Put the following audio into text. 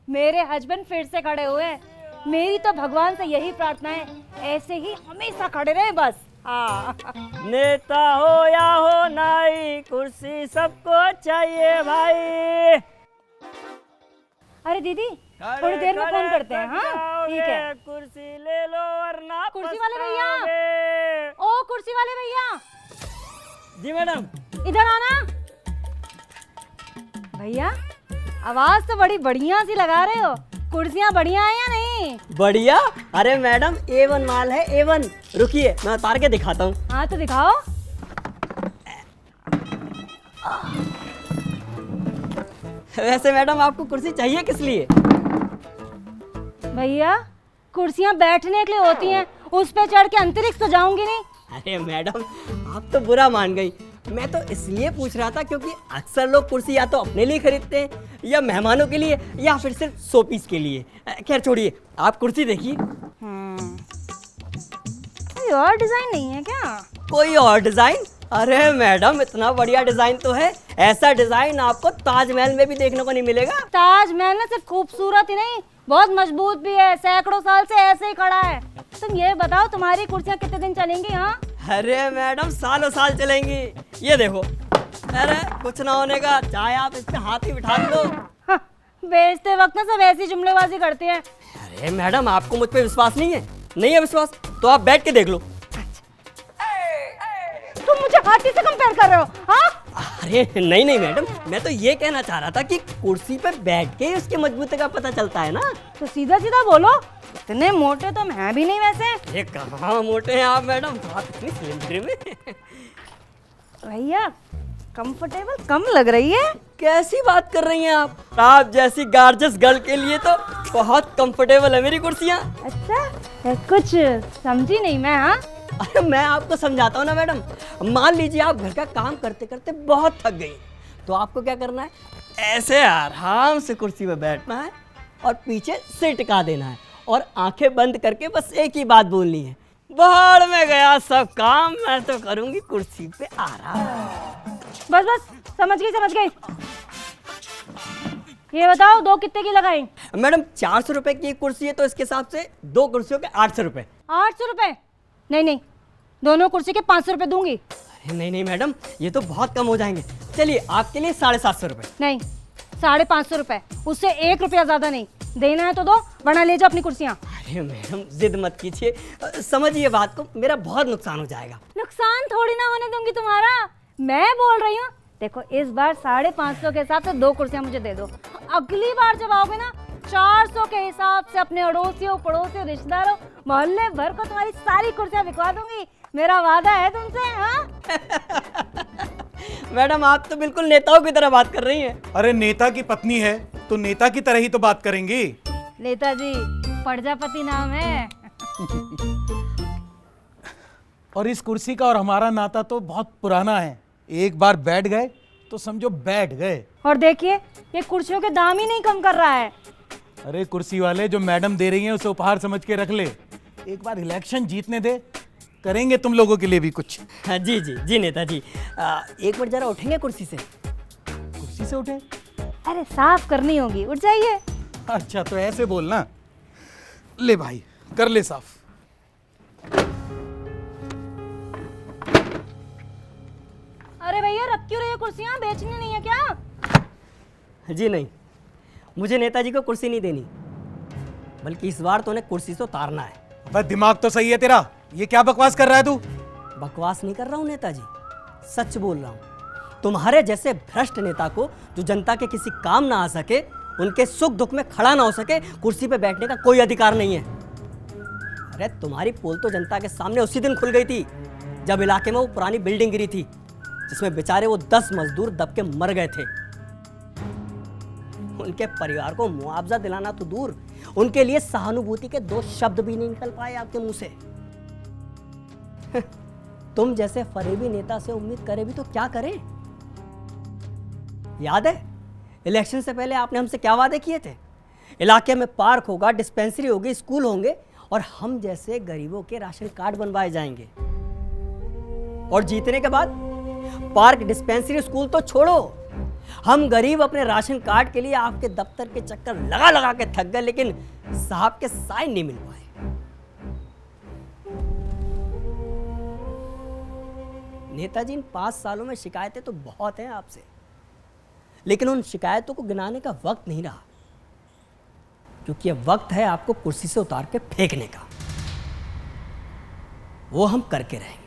मेरे हस्बैंड फिर से खड़े हुए हैं। मेरी तो भगवान से यही प्रार्थना है, ऐसे ही हमेशा खड़े रहे बस। हाँ। नेता हो या हो नाई, कुर्सी सबको चाहिए भाई। अरे दीदी, थोड़ी देर में फोन करते हैं। हाँ ठीक है। कुर्सी ले लो वरना कुर्सी वाले भैया, पछताओगे। ओ कुर्सी वाले भैया, जी मैडम। इधर आना। भैया आवाज तो बड़ी बढ़िया सी लगा रहे हो, कुर्सियाँ बढ़िया है या नहीं? बढ़िया? अरे मैडम A1 माल है, A1। रुकिए मैं उतार के दिखाता हूँ। हाँ तो दिखाओ। वैसे मैडम आपको कुर्सी चाहिए किस लिए? भैया कुर्सियाँ बैठने के लिए होती हैं, उस पे चढ़ के अंतरिक्ष तो जाऊंगी नहीं। अरे मैडम आप तो बुरा मान गई। मैं तो इसलिए पूछ रहा था क्योंकि अक्सर लोग कुर्सी या तो अपने लिए खरीदते हैं या मेहमानों के लिए या फिर सिर्फ शो पीस के लिए। खैर छोड़िए, आप कुर्सी देखिए। कोई और डिजाइन नहीं है क्या? कोई और डिजाइन? अरे मैडम इतना बढ़िया डिजाइन तो है, ऐसा डिजाइन आपको ताजमहल में भी देखने को नहीं मिलेगा। ताजमहल ना सिर्फ खूबसूरत ही नहीं, बहुत मजबूत भी है, सैकड़ों साल से ऐसे ही खड़ा है। तुम ये बताओ तुम्हारी कुर्सियाँ कितने दिन चलेंगी? हाँ अरे मैडम सालों साल चलेंगी। ये देखो, अरे कुछ ना होने का, चाहे आप इस पे हाथ ही बिठा लो। हाँ, बेचते वक्त ना सब ऐसी जुमलेबाजी करते हैं। अरे मैडम आपको मुझ पे विश्वास नहीं है? नहीं है विश्वास तो आप बैठ के देख लो। तुम मुझे हाथी से कंपेयर कर रहे हो? हाँ अरे नहीं नहीं मैडम, मैं तो ये कहना चाह रहा था कि कुर्सी पर बैठ के उसकी मजबूती का पता चलता है ना। तो सीधा सीधा बोलो, इतने मोटे तो मैं भी नहीं वैसे। ये कहाँ मोटे हैं आप मैडम, बात इतनी स्लिम में। भैया कंफर्टेबल कम लग रही है। कैसी बात कर रही हैं आप? आप जैसी गार्जियस गर्ल के लिए तो बहुत कंफर्टेबल है मेरी कुर्सियाँ। अच्छा कुछ समझी नहीं मैं। हाँ अरे मैं आपको समझाता हूँ ना मैडम। मान लीजिए आप घर का काम करते करते बहुत थक गई, तो आपको क्या करना है, ऐसे आराम से कुर्सी पे बैठना है और पीछे सिर टिका देना है और आंखें बंद करके बस एक ही बात बोलनी है, बाहर में गया सब काम, मैं तो करूंगी कुर्सी पे आराम। बस बस समझ गई। ये बताओ दो कितने की लगाई? मैडम 400 रुपए की एक कुर्सी है तो इसके हिसाब से दो कुर्सियों के 800 रुपए। 800 रुपए? नहीं, दोनों कुर्सी के 500 रुपए दूंगी। अरे नहीं मैडम, ये तो बहुत कम हो जाएंगे। चलिए आपके लिए 750 रुपए। नहीं 550 रुपए, उससे 1 रुपया ज्यादा नहीं। देना है तो दो, वरना ले जाओ अपनी कुर्सियाँ। अरे मैडम जिद मत कीजिए, समझिए बात को, मेरा बहुत नुकसान हो जाएगा। नुकसान थोड़ी ना होने दूंगी तुम्हारा, मैं बोल रही हूँ। देखो इस बार 550 के हिसाब से दो कुर्सियाँ मुझे दे दो। अगली बार जब आओगे ना 400 के हिसाब से अपने अड़ोसियों पड़ोसियों रिश्तेदारों मोहल्ले भर को तुम्हारी सारी कुर्सियाँ बिकवा दूंगी। मेरा वादा है तुमसे। हाँ मैडम आप तो बिल्कुल नेताओं की तरह बात कर रही हैं। अरे नेता की पत्नी है तो नेता की तरह ही तो बात करेंगी। नेताजी प्रजापति नाम है। और इस कुर्सी का और हमारा नाता तो बहुत पुराना है, एक बार बैठ गए तो समझो बैठ गए। और देखिए ये कुर्सियों के दाम ही नहीं कम कर रहा है। अरे कुर्सी वाले, जो मैडम दे रही हैं उसे उपहार समझ के रख ले, एक बार इलेक्शन जीतने दे, करेंगे तुम लोगों के लिए भी कुछ। हाँ जी नेताजी, एक मिनट जरा उठेंगे कुर्सी से। कुर्सी से उठे? अरे साफ करनी होगी, उठ जाइए। अच्छा तो ऐसे बोलना। ले भाई कर ले साफ। अरे भैया रख क्यों रही हो कुर्सियाँ, बेचनी नहीं है क्या? जी नहीं, मुझे नेताजी को कुर्सी नहीं देनी, बल्कि इस बार तो उन्हें कुर्सी से उतारना है। बस दिमाग तो सही है तेरा, ये क्या बकवास कर रहा है तू? बकवास नहीं कर रहा हूँ नेताजी, सच बोल रहा हूँ। तुम्हारे जैसे भ्रष्ट नेता को, जो जनता के किसी काम ना आ सके, उनके सुख दुख में खड़ा ना हो सके, कुर्सी पे बैठने का कोई अधिकार नहीं है। अरे तुम्हारी पोल तो जनता के सामने उसी दिन खुल गई थी जब इलाके में वो पुरानी बिल्डिंग गिरी थी, जिसमें बेचारे वो 10 मजदूर दब के मर गए थे। उनके परिवार को मुआवजा दिलाना तो दूर, उनके लिए सहानुभूति के 2 शब्द भी नहीं निकल पाए आपके मुंह से। तुम जैसे फरेबी नेता से उम्मीद करे भी तो क्या करें? याद है इलेक्शन से पहले आपने हमसे क्या वादे किए थे? इलाके में पार्क होगा, डिस्पेंसरी होगी, स्कूल होंगे और हम जैसे गरीबों के राशन कार्ड बनवाए जाएंगे। और जीतने के बाद पार्क, डिस्पेंसरी, स्कूल तो छोड़ो, हम गरीब अपने राशन कार्ड के लिए आपके दफ्तर के चक्कर लगा लगा के थक गए, लेकिन साहब के साइन नहीं मिल पाए। नेताजी, इन 5 सालों में शिकायतें तो बहुत हैं आपसे, लेकिन उन शिकायतों को गिनाने का वक्त नहीं रहा, क्योंकि अब वक्त है आपको कुर्सी से उतार के फेंकने का। वो हम करके रहेंगे।